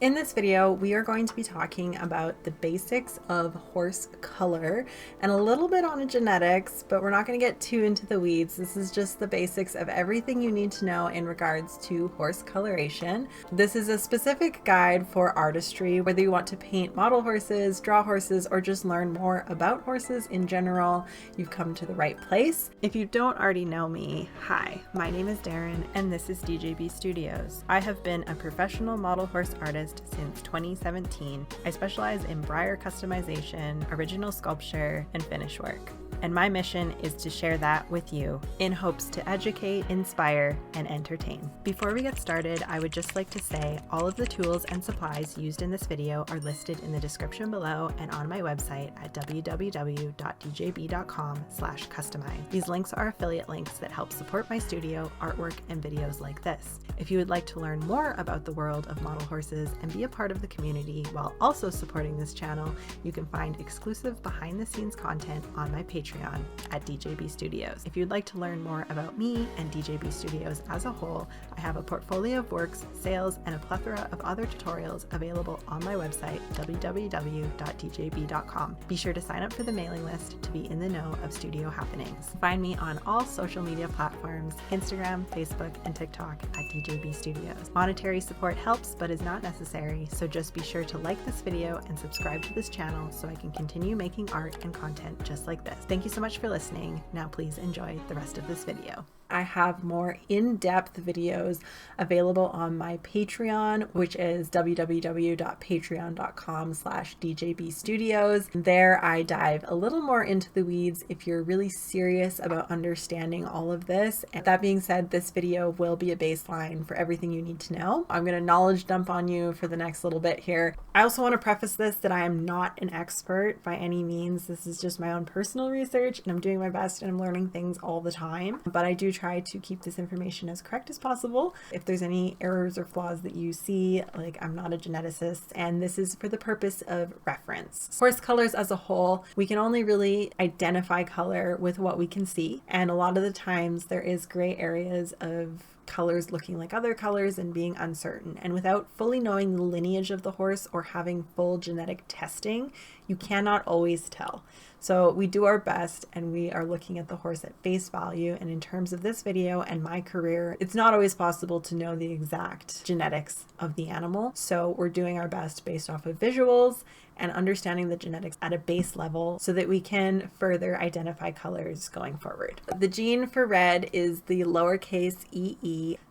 In this video, we are going to be talking about the basics of horse color and a little bit on genetics, but we're not going to get too into the weeds. This is just the basics of everything you need to know in regards to horse coloration. This is a specific guide for artistry, whether you want to paint model horses, draw horses, or just learn more about horses in general, you've come to the right place. If you don't already know me, hi, my name is Daryn and this is DeeJayBe Studios. I have been a professional model horse artist since 2017. I specialize in Breyer customization, original sculpture, and finish work. And my mission is to share that with you in hopes to educate, inspire, and entertain. Before we get started, I would just like to say all of the tools and supplies used in this video are listed in the description below and on my website at www.deejaybe.com/customize. These links are affiliate links that help support my studio, artwork, and videos like this. If you would like to learn more about the world of model horses and be a part of the community while also supporting this channel, you can find exclusive behind-the-scenes content on my Patreon at DeeJayBe Studios. If you'd like to learn more about me and DeeJayBe Studios as a whole, I have a portfolio of works, sales, and a plethora of other tutorials available on my website, www.deejaybe.com. Be sure to sign up for the mailing list to be in the know of studio happenings. Find me on all social media platforms, Instagram, Facebook, and TikTok at DeeJayBe Studios. Monetary support helps but is not necessary, so just be sure to like this video and subscribe to this channel so I can continue making art and content just like this. Thank you so much for listening. Now please enjoy the rest of this video. I have more in-depth videos available on my Patreon, which is www.patreon.com/DJBstudios. There I dive a little more into the weeds if you're really serious about understanding all of this. And that being said, this video will be a baseline for everything you need to know. I'm going to knowledge dump on you for the next little bit here. I also want to preface this that I am not an expert by any means. This is just my own personal research and I'm doing my best and I'm learning things all the time, but I do try to keep this information as correct as possible. If there's any errors or flaws that you see, like, I'm not a geneticist and this is for the purpose of reference. Horse colors as a whole, we can only really identify color with what we can see, and a lot of the times there is gray areas of colors looking like other colors and being uncertain. And without fully knowing the lineage of the horse or having full genetic testing, you cannot always tell. So we do our best and we are looking at the horse at face value. And in terms of this video and my career, it's not always possible to know the exact genetics of the animal. So we're doing our best based off of visuals and understanding the genetics at a base level so that we can further identify colors going forward. The gene for red is the lowercase e.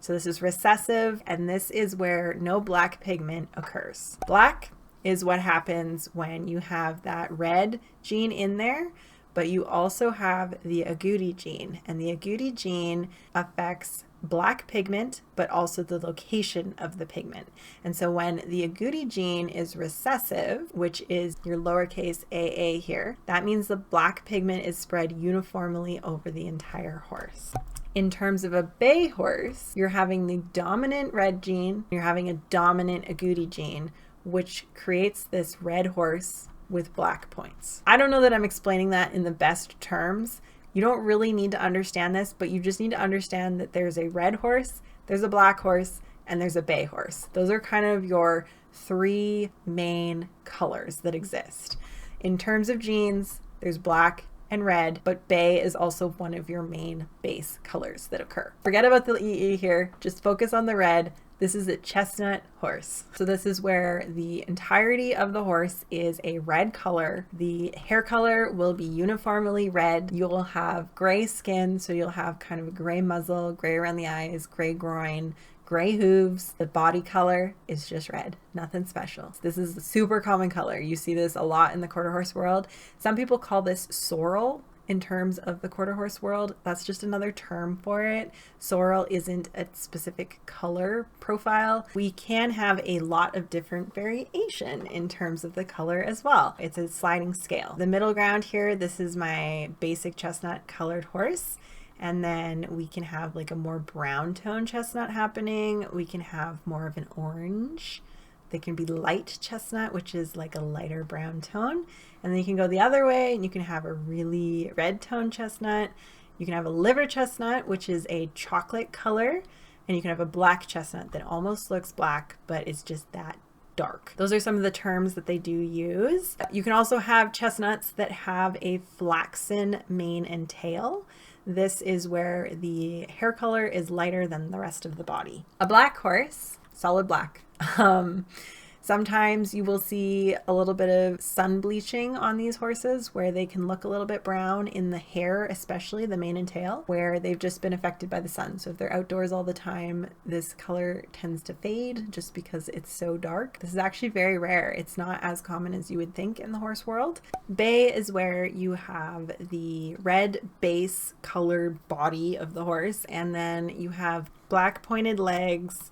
So this is recessive, and this is where no black pigment occurs. Black is what happens when you have that red gene in there, but you also have the agouti gene, and the agouti gene affects black pigment, but also the location of the pigment. And so when the agouti gene is recessive, which is your lowercase aa here, that means the black pigment is spread uniformly over the entire horse. In terms of a bay horse, you're having the dominant red gene, you're having a dominant agouti gene, which creates this red horse with black points. I don't know that I'm explaining that in the best terms. You don't really need to understand this, but you just need to understand that there's a red horse, there's a black horse, and there's a bay horse. Those are kind of your three main colors that exist. In terms of genes, there's black and red, but bay is also one of your main base colors that occur. Forget about the EE here, just focus on the red. This is a chestnut horse. So this is where the entirety of the horse is a red color. The hair color will be uniformly red. You'll have gray skin, so you'll have kind of a gray muzzle, gray around the eyes, gray groin, gray hooves. The body color is just red, nothing special. This is a super common color. You see this a lot in the quarter horse world. Some people call this sorrel. In terms of the quarter horse world, that's just another term for it. Sorrel isn't a specific color profile. We can have a lot of different variation in terms of the color as well. It's a sliding scale. The middle ground here, this is my basic chestnut colored horse. And then we can have like a more brown tone chestnut happening. We can have more of an orange. They can be light chestnut, which is like a lighter brown tone. And then you can go the other way and you can have a really red tone chestnut. You can have a liver chestnut, which is a chocolate color. And you can have a black chestnut that almost looks black, but it's just that dark. Those are some of the terms that they do use. You can also have chestnuts that have a flaxen mane and tail. This is where the hair color is lighter than the rest of the body. A black horse, solid black. Sometimes you will see a little bit of sun bleaching on these horses where they can look a little bit brown in the hair, especially the mane and tail, where they've just been affected by the sun. So if they're outdoors all the time, this color tends to fade just because it's so dark. This is actually very rare. It's not as common as you would think in the horse world. Bay is where you have the red base colored body of the horse, and then you have black pointed legs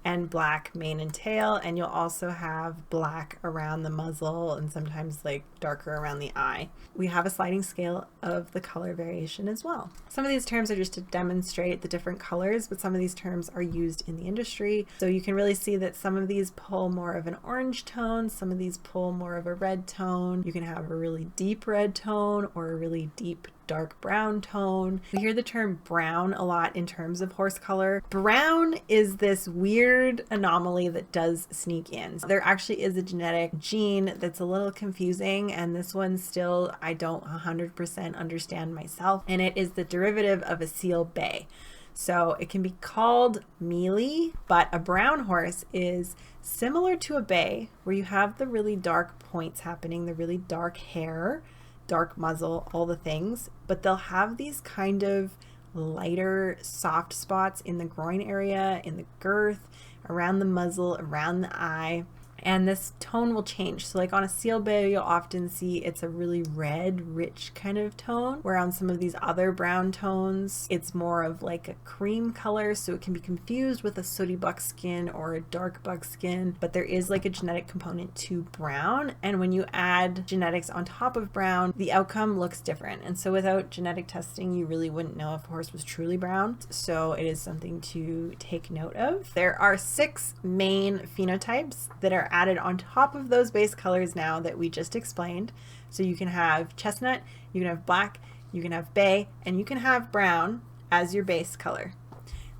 and black mane and tail, and you'll also have black around the muzzle and sometimes like darker around the eye. We have a sliding scale of the color variation as well. Some of these terms are just to demonstrate the different colors, but some of these terms are used in the industry. So you can really see that some of these pull more of an orange tone, some of these pull more of a red tone. You can have a really deep red tone or a really deep dark brown tone. We hear the term brown a lot in terms of horse color. Brown is this weird anomaly that does sneak in. So there actually is a genetic gene that's a little confusing, and this one still I don't 100% understand myself, and it is the derivative of a seal bay. So it can be called mealy, but a brown horse is similar to a bay where you have the really dark points happening, the really dark hair, dark muzzle, all the things, but they'll have these kind of lighter soft spots in the groin area, in the girth, around the muzzle, around the eye. And this tone will change. So like on a seal bay, you'll often see it's a really red, rich kind of tone, where on some of these other brown tones, it's more of like a cream color. So it can be confused with a sooty buckskin or a dark buckskin, but there is like a genetic component to brown. And when you add genetics on top of brown, the outcome looks different. And so without genetic testing, you really wouldn't know if a horse was truly brown. So it is something to take note of. There are 6 main phenotypes that are added on top of those base colors now that we just explained. So you can have chestnut, you can have black, you can have bay, and you can have brown as your base color.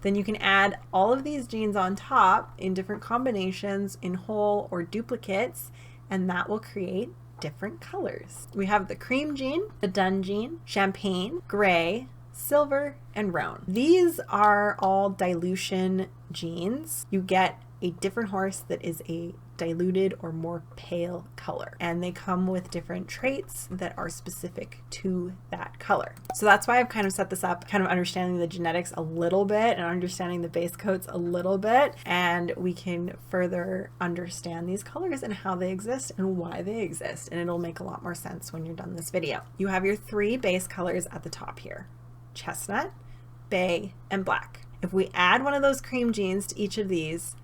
Then you can add all of these genes on top in different combinations in whole or duplicates, and that will create different colors. We have the cream gene, the dun gene, champagne, gray, silver, and roan. These are all dilution genes. You get a different horse that is a diluted or more pale color, and they come with different traits that are specific to that color. So that's why I've kind of set this up, kind of understanding the genetics a little bit and understanding the base coats a little bit, and we can further understand these colors and how they exist and why they exist, and it'll make a lot more sense when you're done this video. You have your 3 base colors at the top here: chestnut, bay, and black. If we add one of those cream genes to each of these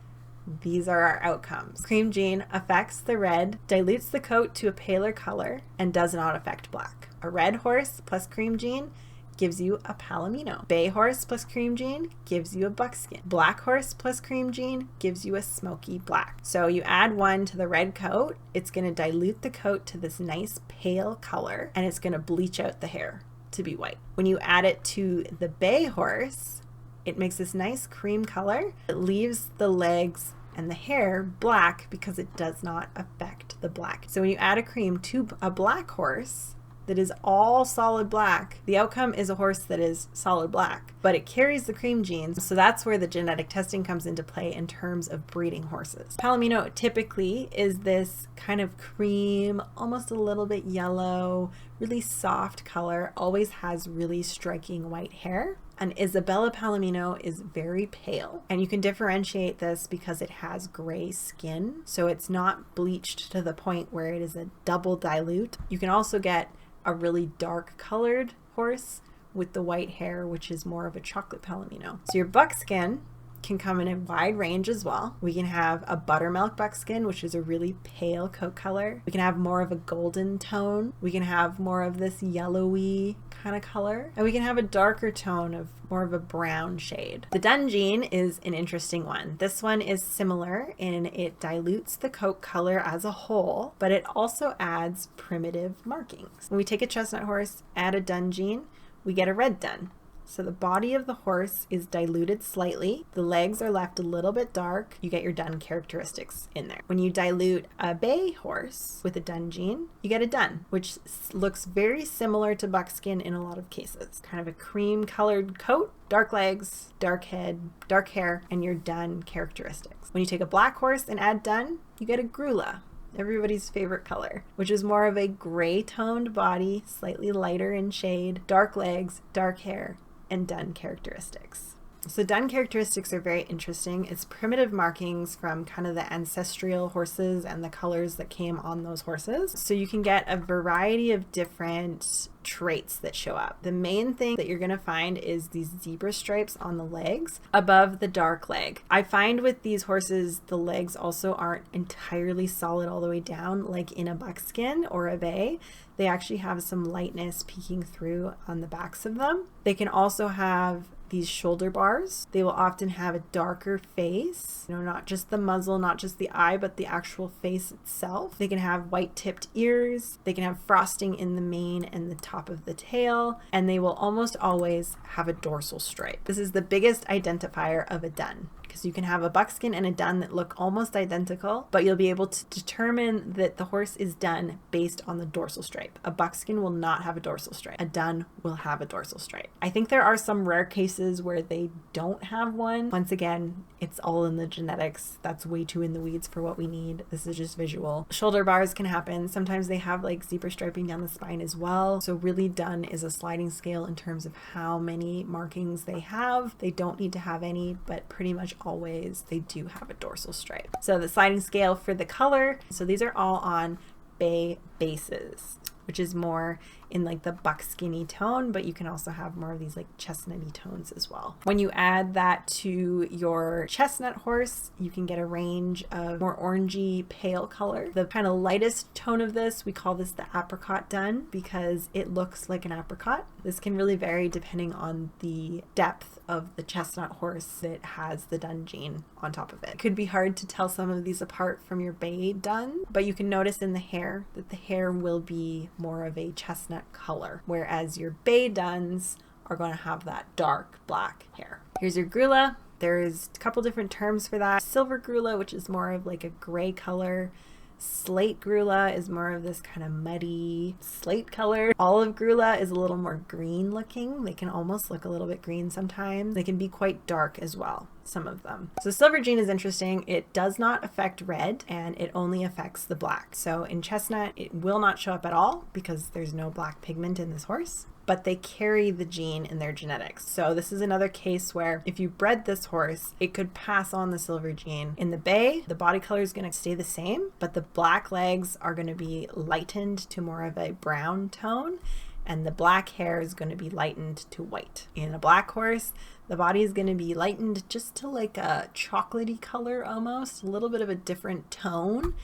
are our outcomes. Cream gene affects the red, dilutes the coat to a paler color, and does not affect black. A red horse plus cream gene gives you a palomino. Bay horse plus cream gene gives you a buckskin. Black horse plus cream gene gives you a smoky black. So you add one to the red coat, it's going to dilute the coat to this nice pale color, and it's going to bleach out the hair to be white. When you add it to the bay horse, it makes this nice cream color. It leaves the legs and the hair black because it does not affect the black. So when you add a cream to a black horse that is all solid black, the outcome is a horse that is solid black, but it carries the cream genes. So that's where the genetic testing comes into play in terms of breeding horses. Palomino typically is this kind of cream, almost a little bit yellow, really soft color, always has really striking white hair. An Isabella Palomino is very pale, and you can differentiate this because it has gray skin, so it's not bleached to the point where it is a double dilute. You can also get a really dark colored horse with the white hair, which is more of a chocolate Palomino. So your buckskin can come in a wide range as well. We can have a buttermilk buckskin, which is a really pale coat color. We can have more of a golden tone. We can have more of this yellowy kind of color. And we can have a darker tone of more of a brown shade. The dun gene is an interesting one. This one is similar in it dilutes the coat color as a whole, but it also adds primitive markings. When we take a chestnut horse, add a dun gene, we get a red dun. So the body of the horse is diluted slightly. The legs are left a little bit dark. You get your dun characteristics in there. When you dilute a bay horse with a dun gene, you get a dun, which looks very similar to buckskin in a lot of cases. Kind of a cream colored coat, dark legs, dark head, dark hair, and your dun characteristics. When you take a black horse and add dun, you get a grula, everybody's favorite color, which is more of a gray toned body, slightly lighter in shade, dark legs, dark hair, and dun characteristics. So dun characteristics are very interesting. It's primitive markings from kind of the ancestral horses and the colors that came on those horses. So you can get a variety of different traits that show up. The main thing that you're going to find is these zebra stripes on the legs above the dark leg. I find with these horses, the legs also aren't entirely solid all the way down like in a buckskin or a bay. They actually have some lightness peeking through on the backs of them. They can also have these shoulder bars. They will often have a darker face, not just the muzzle, not just the eye, but the actual face itself. They can have white tipped ears. They can have frosting in the mane and the top of the tail, and they will almost always have a dorsal stripe. This is the biggest identifier of a dun, because you can have a buckskin and a dun that look almost identical, but you'll be able to determine that the horse is dun based on the dorsal stripe. A buckskin will not have a dorsal stripe. A dun will have a dorsal stripe. I think there are some rare cases where they don't have one. Once again, it's all in the genetics. That's way too in the weeds for what we need. This is just visual. Shoulder bars can happen. Sometimes they have like zebra striping down the spine as well. So really dun is a sliding scale in terms of how many markings they have. They don't need to have any, but pretty much always they do have a dorsal stripe. So the sliding scale for the color, so these are all on bay bases, which is more in like the buckskinny tone, but you can also have more of these like chestnutty tones as well. When you add that to your chestnut horse, you can get a range of more orangey pale color. The kind of lightest tone of this, we call this the apricot dun because it looks like an apricot. This can really vary depending on the depth of the chestnut horse that has the dun gene on top of it. It could be hard to tell some of these apart from your bay dun, but you can notice in the hair that the hair will be more of a chestnut color, whereas your bay duns are going to have that dark black hair. Here's your grula. There's a couple different terms for that. Silver grula, which is more of like a gray color. Slate grula is more of this kind of muddy slate color. Olive grula is a little more green looking. They can almost look a little bit green sometimes. They can be quite dark as well, some of them. So silver gene is interesting. It does not affect red and it only affects the black. So in chestnut, it will not show up at all because there's no black pigment in this horse, but they carry the gene in their genetics. So this is another case where if you bred this horse, it could pass on the silver gene. In the bay, the body color is going to stay the same, but the black legs are going to be lightened to more of a brown tone, and the black hair is going to be lightened to white. In a black horse, the body is going to be lightened just to like a chocolatey color almost, a little bit of a different tone,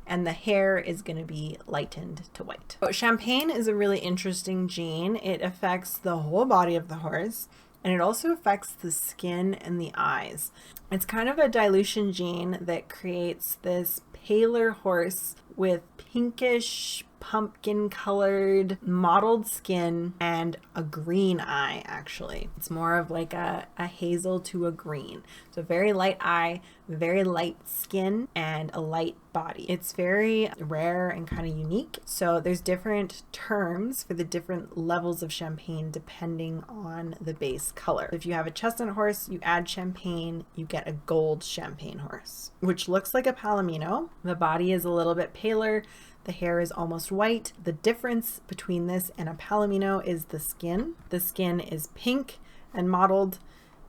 and the hair is going to be lightened to white. So champagne is a really interesting gene. It affects the whole body of the horse, and it also affects the skin and the eyes. It's kind of a dilution gene that creates this paler horse with pinkish, pumpkin colored mottled skin and a green eye. Actually, it's more of like a hazel to a green. So very light eye, very light skin, and a light body. It's very rare and kind of unique. So there's different terms for the different levels of champagne depending on the base color. If you have a chestnut horse, you add champagne, you get a gold champagne horse, which looks like a palomino. The body is a little bit paler. The hair is almost white. The difference between this and a palomino is the skin. The skin is pink and mottled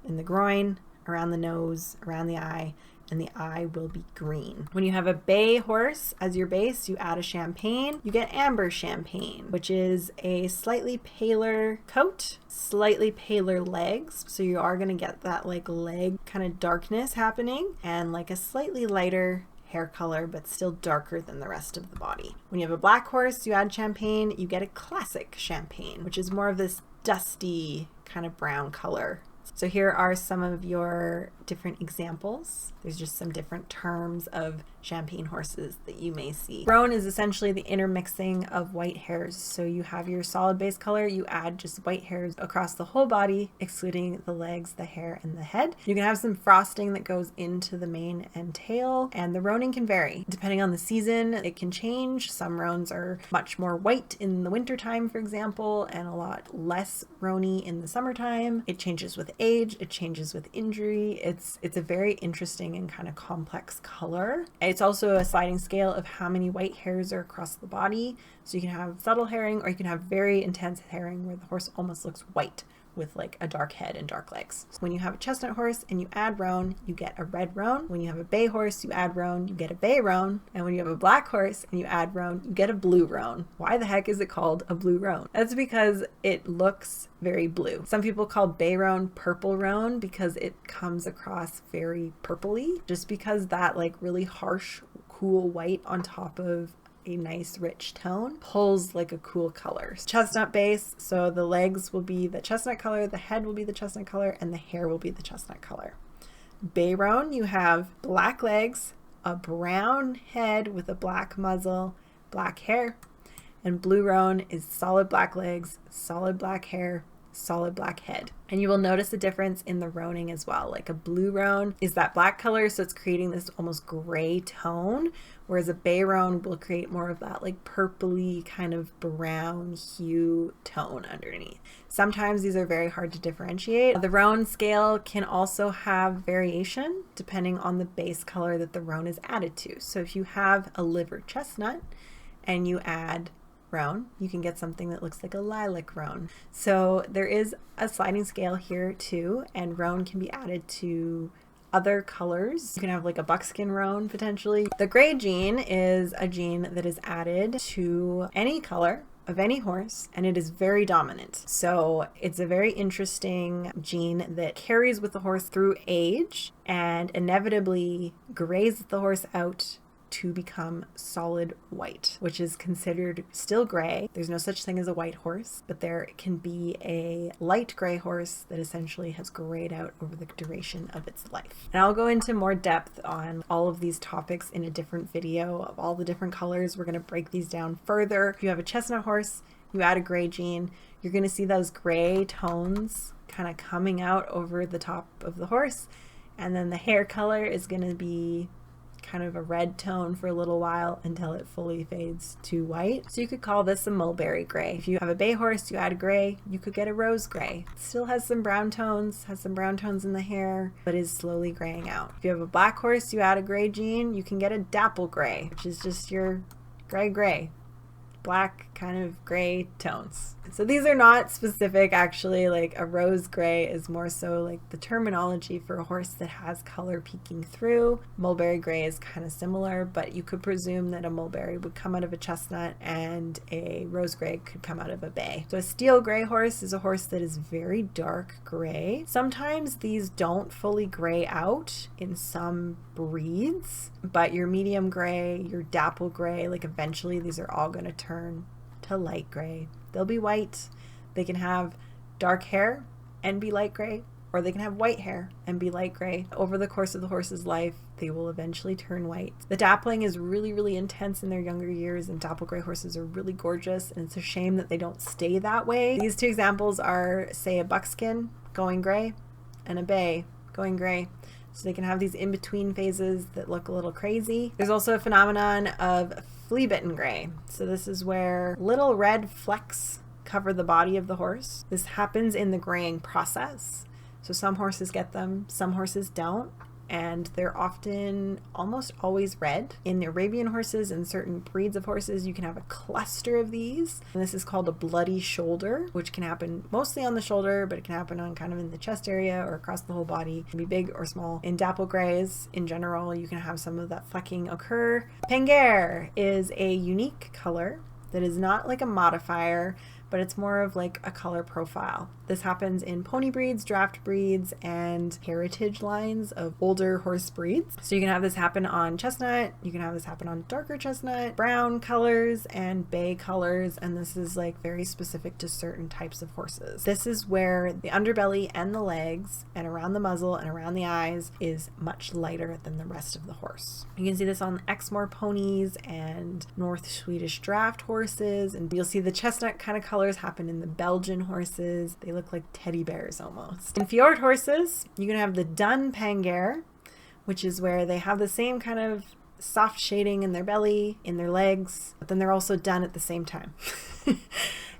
in the groin, around the nose, around the eye, and the eye will be green. When you have a bay horse as your base, you add a champagne, you get amber champagne, which is a slightly paler coat, slightly paler legs. So you are going to get that like leg kind of darkness happening, and like a slightly lighter hair color, but still darker than the rest of the body. When you have a black horse, you add champagne, you get a classic champagne, which is more of this dusty kind of brown color. So here are some of your different examples. There's just some different terms of champagne horses that you may see. Roan is essentially the intermixing of white hairs. So you have your solid base color, you add just white hairs across the whole body, excluding the legs, the hair, and the head. You can have some frosting that goes into the mane and tail, and the roaning can vary. Depending on the season, it can change. Some roans are much more white in the wintertime, for example, and a lot less roany in the summertime. It changes with age, it changes with injury. It's a very interesting and kind of complex color. It's also a sliding scale of how many white hairs are across the body. So you can have subtle hairing, or you can have very intense hairing where the horse almost looks white with like a dark head and dark legs. So when you have a chestnut horse and you add roan, you get a red roan. When you have a bay horse, you add roan, you get a bay roan. And when you have a black horse and you add roan, you get a blue roan. Why the heck is it called a blue roan? That's because it looks very blue. Some people call bay roan purple roan because it comes across very purpley, just because that like really harsh, cool white on top of a nice rich tone pulls like a cool color. Chestnut base, so the legs will be the chestnut color, the head will be the chestnut color, and the hair will be the chestnut color. Bay roan, you have black legs, a brown head with a black muzzle, black hair, and blue roan is solid black legs, solid black hair, solid black head. And you will notice a difference in the roaning as well. Like a blue roan is that black color, so it's creating this almost gray tone, whereas a bay roan will create more of that like purpley kind of brown hue tone underneath. Sometimes these are very hard to differentiate. The roan scale can also have variation depending on the base color that the roan is added to. So if you have a liver chestnut and you add roan, you can get something that looks like a lilac roan. So there is a sliding scale here too, and roan can be added to other colors. You can have like a buckskin roan potentially. The gray gene is a gene that is added to any color of any horse, and it is very dominant. So it's a very interesting gene that carries with the horse through age and inevitably grays the horse out to become solid white, which is considered still gray. There's no such thing as a white horse, but there can be a light gray horse that essentially has grayed out over the duration of its life. And I'll go into more depth on all of these topics in a different video of all the different colors. We're going to break these down further. If you have a chestnut horse, you add a gray gene, you're going to see those gray tones kind of coming out over the top of the horse. And then the hair color is going to be kind of a red tone for a little while until it fully fades to white. So you could call this a mulberry gray. If you have a bay horse, you add a gray, you could get a rose gray. It still has some brown tones, in the hair, but is slowly graying out. If you have a black horse, you add a gray gene, you can get a dapple gray, which is just your gray, black kind of gray tones. So these are not specific, actually. Like a rose gray is more so like the terminology for a horse that has color peeking through. Mulberry gray is kind of similar, but you could presume that a mulberry would come out of a chestnut and a rose gray could come out of a bay. So a steel gray horse is a horse that is very dark gray. Sometimes these don't fully gray out in some breeds, but your medium gray, your dapple gray, like eventually these are all going to turn to light gray. They'll be white. They can have dark hair and be light gray, or they can have white hair and be light gray. Over the course of the horse's life, they will eventually turn white. The dappling is really, really intense in their younger years, and dapple gray horses are really gorgeous, and it's a shame that they don't stay that way. These two examples are, say, a buckskin going gray and a bay going gray. So they can have these in-between phases that look a little crazy. There's also a phenomenon of flea-bitten gray. So this is where little red flecks cover the body of the horse. This happens in the graying process. So some horses get them, some horses don't, and they're often almost always red. In the Arabian horses and certain breeds of horses, you can have a cluster of these. And this is called a bloody shoulder, which can happen mostly on the shoulder, but it can happen on kind of in the chest area or across the whole body. It can be big or small. In dapple grays, in general, you can have some of that flecking occur. Penguer is a unique color that is not like a modifier, but it's more of like a color profile. This happens in pony breeds, draft breeds, and heritage lines of older horse breeds. So you can have this happen on chestnut, you can have this happen on darker chestnut, brown colors, and bay colors, and this is like very specific to certain types of horses. This is where the underbelly and the legs and around the muzzle and around the eyes is much lighter than the rest of the horse. You can see this on Exmoor ponies and North Swedish draft horses, and you'll see the chestnut kind of colors happen in the Belgian horses. They look like teddy bears almost. In fjord horses, you can have the dun pangair, which is where they have the same kind of soft shading in their belly, in their legs, but then they're also dun at the same time.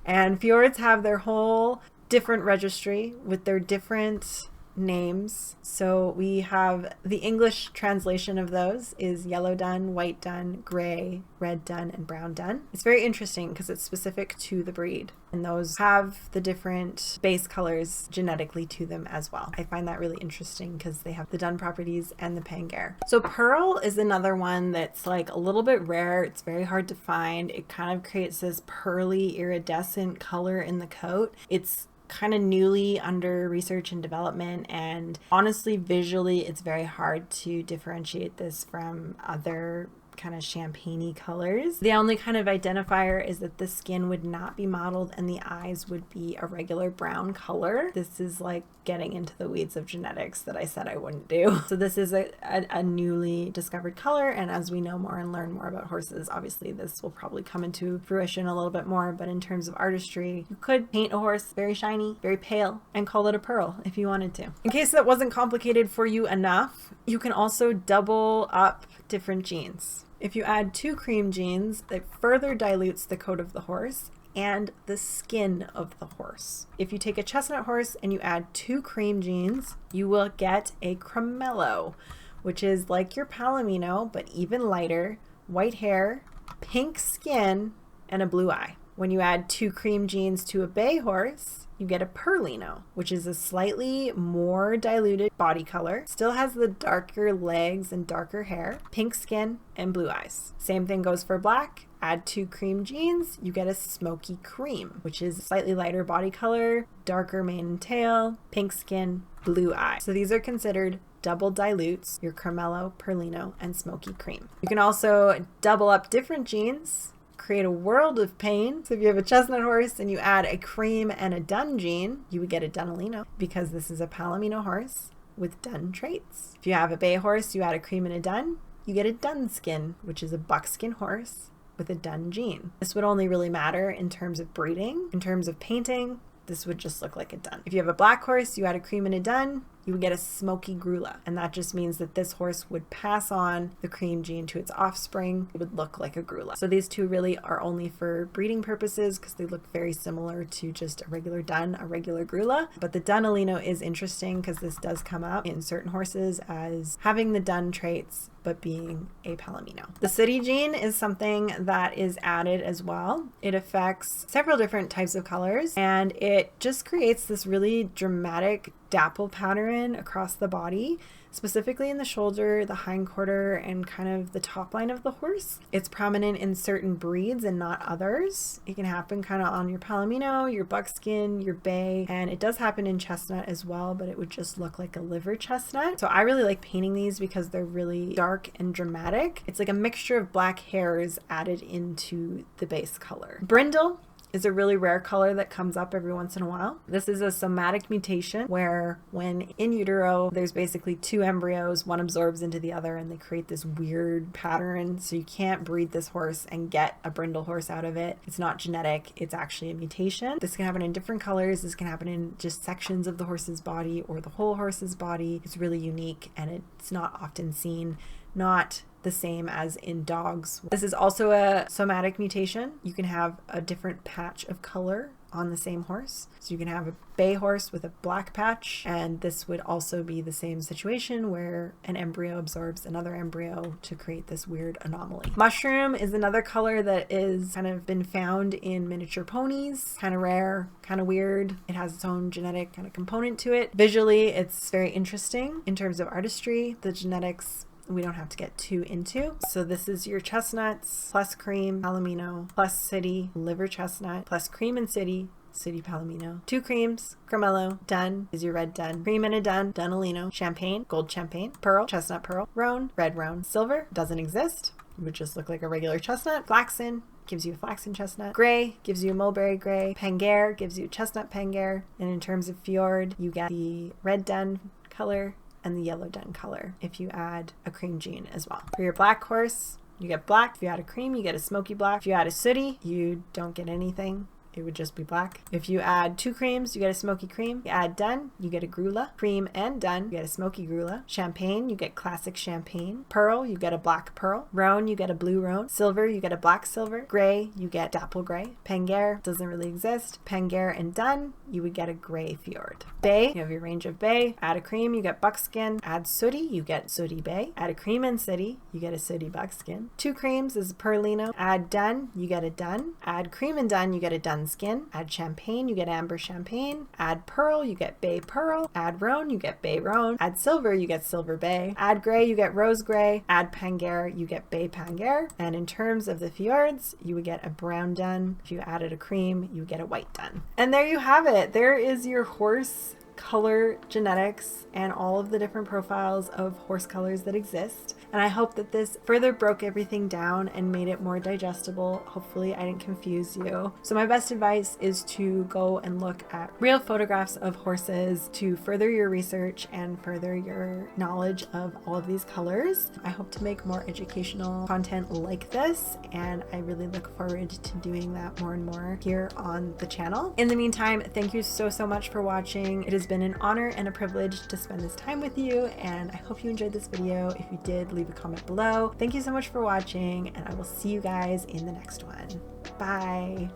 And fjords have their whole different registry with their different names. So we have the English translation of those is yellow dun, white dun, gray, red dun, and brown dun. It's very interesting because it's specific to the breed, and those have the different base colors genetically to them as well. I find that really interesting because they have the dun properties and the pangair. So pearl is another one that's like a little bit rare. It's very hard to find. It kind of creates this pearly iridescent color in the coat. It's kind of newly under research and development, and honestly visually it's very hard to differentiate this from other kind of champagne-y colors. The only kind of identifier is that the skin would not be mottled and the eyes would be a regular brown color. This is like getting into the weeds of genetics that I said I wouldn't do. So this is a newly discovered color, and as we know more and learn more about horses, obviously this will probably come into fruition a little bit more. But in terms of artistry, you could paint a horse very shiny, very pale, and call it a pearl if you wanted to. In case that wasn't complicated for you enough, you can also double up different genes. If you add 2 cream genes, it further dilutes the coat of the horse and the skin of the horse. If you take a chestnut horse and you add 2 cream genes, you will get a cremello, which is like your palomino, but even lighter, white hair, pink skin, and a blue eye. When you add 2 cream genes to a bay horse, you get a pearlino, which is a slightly more diluted body color, still has the darker legs and darker hair, pink skin, and blue eyes. Same thing goes for black. Add 2 cream genes, you get a smoky cream, which is slightly lighter body color, darker mane and tail, pink skin, blue eye. So these are considered double dilutes, your cremello, pearlino, and smoky cream. You can also double up different genes, create a world of pain. So if you have a chestnut horse and you add a cream and a dun gene, you would get a dunalino because this is a palomino horse with dun traits. If you have a bay horse, you add a cream and a dun, you get a dun skin, which is a buckskin horse with a dun gene. This would only really matter in terms of breeding. In terms of painting, this would just look like a dun. If you have a black horse, you add a cream and a dun, you would get a smoky grula. And that just means that this horse would pass on the cream gene to its offspring. It would look like a grula. So these two really are only for breeding purposes because they look very similar to just a regular dun, a regular grula. But the dunalino is interesting because this does come up in certain horses as having the dun traits but being a palomino. The sooty gene is something that is added as well. It affects several different types of colors, and it just creates this really dramatic dapple pattern across the body, specifically in the shoulder, the hindquarter, and kind of the top line of the horse. It's prominent in certain breeds and not others. It can happen kind of on your palomino, your buckskin, your bay, and it does happen in chestnut as well, but it would just look like a liver chestnut. So I really like painting these because they're really dark and dramatic. It's like a mixture of black hairs added into the base color. Brindle is a really rare color that comes up every once in a while. This is a somatic mutation where when in utero, there's basically 2 embryos, one absorbs into the other, and they create this weird pattern. So you can't breed this horse and get a brindle horse out of it. It's not genetic, it's actually a mutation. This can happen in different colors. This can happen in just sections of the horse's body or the whole horse's body. It's really unique and it's not often seen, not the same as in dogs. This is also a somatic mutation. You can have a different patch of color on the same horse. So you can have a bay horse with a black patch, and this would also be the same situation where an embryo absorbs another embryo to create this weird anomaly. Mushroom is another color that is kind of been found in miniature ponies. Kind of rare, kind of weird. It has its own genetic kind of component to it. Visually, it's very interesting in terms of artistry. The genetics we don't have to get too into. So this is your chestnuts plus cream, palomino, plus city, liver chestnut, plus cream and city, City Palomino, 2 creams, cremello, dun is your red dun, cream and a dun, dunalino, champagne, gold champagne, pearl, chestnut pearl, roan, red roan, silver, doesn't exist, it would just look like a regular chestnut, flaxen, gives you a flaxen chestnut, gray gives you a mulberry gray, pangair gives you chestnut pangair, and in terms of fjord, you get the red dun color and the yellow dun color if you add a cream gene as well. For your black horse, you get black. If you add a cream, you get a smoky black. If you add a sooty, you don't get anything. It would just be black. If you add 2 creams, you get a smoky cream. You add dun, you get a grula. Cream and dun, you get a smoky grula. Champagne, you get classic champagne. Pearl, you get a black pearl. Roan, you get a blue roan. Silver, you get a black silver. Gray, you get dapple gray. Pangair doesn't really exist. Pangair and dun, you would get a gray fjord. Bay, you have your range of bay. Add a cream, you get buckskin. Add sooty, you get sooty bay. Add a cream and city, you get a sooty buckskin. 2 creams is pearlino. Add dun, you get a dun. Add cream and dun, you get a dun skin. Add champagne, you get amber champagne. Add pearl, you get bay pearl. Add roan, you get bay roan. Add silver, you get silver bay. Add gray, you get rose gray. Add pangair, you get bay pangair. And in terms of the fjords, you would get a brown dun. If you added a cream, you would get a white dun. And there you have it. There is your horse color genetics and all of the different profiles of horse colors that exist. And I hope that this further broke everything down and made it more digestible. Hopefully I didn't confuse you. So my best advice is to go and look at real photographs of horses to further your research and further your knowledge of all of these colors. I hope to make more educational content like this, and I really look forward to doing that more and more here on the channel. In the meantime, thank you so much for watching. It has been an honor and a privilege to spend this time with you, and I hope you enjoyed this video. If you did, leave a comment below. Thank you so much for watching, and I will see you guys in the next one. Bye.